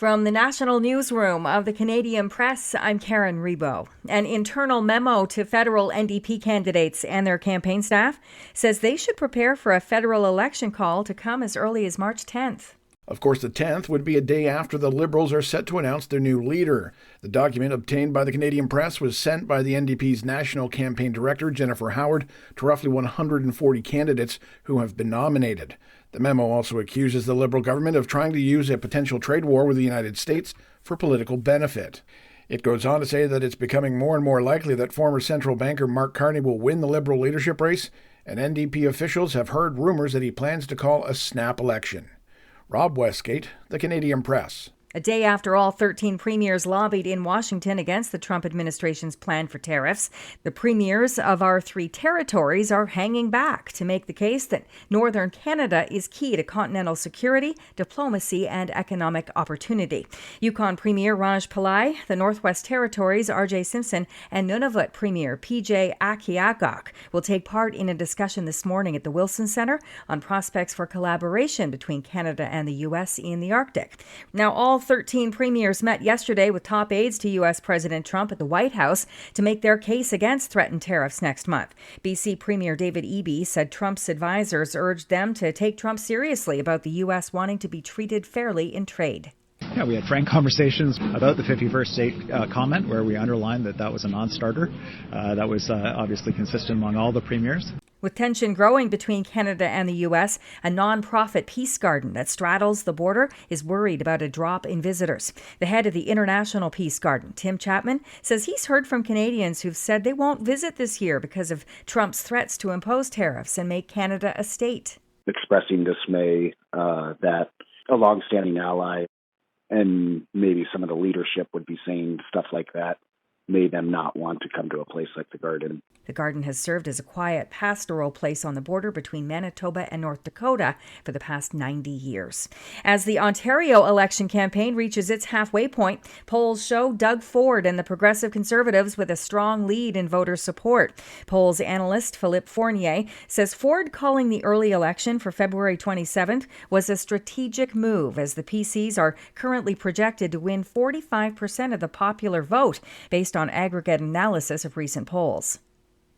From the National Newsroom of the Canadian Press, I'm Karen Rebo. An internal memo to federal NDP candidates and their campaign staff says they should prepare for a federal election call to come as early as March 10th. Of course, the 10th would be a day after the Liberals are set to announce their new leader. The document obtained by the Canadian Press was sent by the NDP's National Campaign Director, Jennifer Howard, to roughly 140 candidates who have been nominated. The memo also accuses the Liberal government of trying to use a potential trade war with the United States for political benefit. It goes on to say that it's becoming more and more likely that former central banker Mark Carney will win the Liberal leadership race, and NDP officials have heard rumors that he plans to call a snap election. Rob Westgate, the Canadian Press. A day after all 13 premiers lobbied in Washington against the Trump administration's plan for tariffs, the premiers of our three territories are hanging back to make the case that Northern Canada is key to continental security, diplomacy, and economic opportunity. Yukon Premier Raj Pillai, the Northwest Territories' R.J. Simpson, and Nunavut Premier P.J. Akiagok will take part in a discussion this morning at the Wilson Centre on prospects for collaboration between Canada and the U.S. in the Arctic. Now, all 13 premiers met yesterday with top aides to U.S. President Trump at the White House to make their case against threatened tariffs next month. BC Premier David Eby said Trump's advisors urged them to take Trump seriously about the U.S. wanting to be treated fairly in trade. Yeah, we had frank conversations about the 51st state comment where we underlined that was a non-starter. That was obviously consistent among all the premiers. With tension growing between Canada and the U.S., a non-profit peace garden that straddles the border is worried about a drop in visitors. The head of the International Peace Garden, Tim Chapman, says he's heard from Canadians who've said they won't visit this year because of Trump's threats to impose tariffs and make Canada a state. Expressing dismay that a long-standing ally and maybe some of the leadership would be saying stuff like that made them not want to come to a place like the Garden. The Garden has served as a quiet pastoral place on the border between Manitoba and North Dakota for the past 90 years. As the Ontario election campaign reaches its halfway point, polls show Doug Ford and the Progressive Conservatives with a strong lead in voter support. Polls analyst Philippe Fournier says Ford calling the early election for February 27th was a strategic move, as the PCs are currently projected to win 45% of the popular vote based on aggregate analysis of recent polls.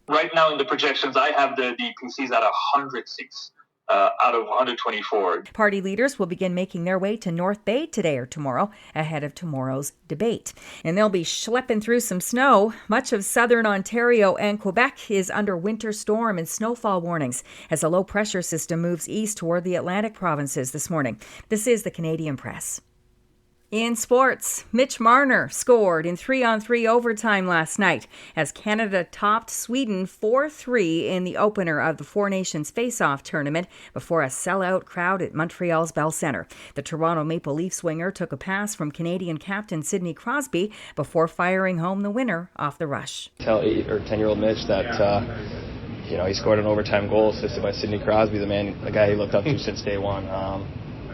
Right now in the projections, I have the PCs at 100 seats out of 124. Party leaders will begin making their way to North Bay today or tomorrow ahead of tomorrow's debate. And they'll be schlepping through some snow. Much of southern Ontario and Quebec is under winter storm and snowfall warnings as a low-pressure system moves east toward the Atlantic provinces this morning. This is the Canadian Press. In sports, Mitch Marner scored in 3-on-3 overtime last night as Canada topped Sweden 4-3 in the opener of the Four Nations Face-Off tournament before a sellout crowd at Montreal's Bell Centre. The Toronto Maple Leafs winger took a pass from Canadian captain Sidney Crosby before firing home the winner off the rush. Tell 8 or 10-year-old Mitch that he scored an overtime goal assisted by Sidney Crosby, the guy he looked up to since day one.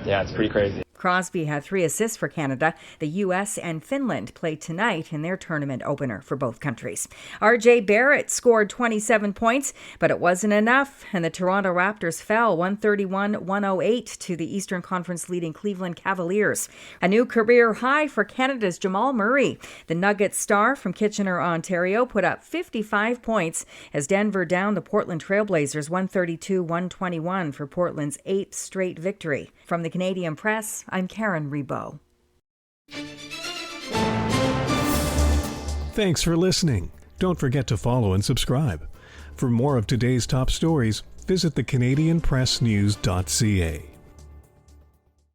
It's pretty crazy. Crosby had 3 assists for Canada. The U.S. and Finland played tonight in their tournament opener for both countries. R.J. Barrett scored 27 points, but it wasn't enough, and the Toronto Raptors fell 131-108 to the Eastern Conference leading Cleveland Cavaliers. A new career high for Canada's Jamal Murray. The Nuggets star from Kitchener, Ontario, put up 55 points as Denver downed the Portland Trailblazers 132-121 for Portland's 8th straight victory. From the Canadian Press, I'm Karen Rebo. Thanks for listening. Don't forget to follow and subscribe. For more of today's top stories, visit thecanadianpressnews.ca.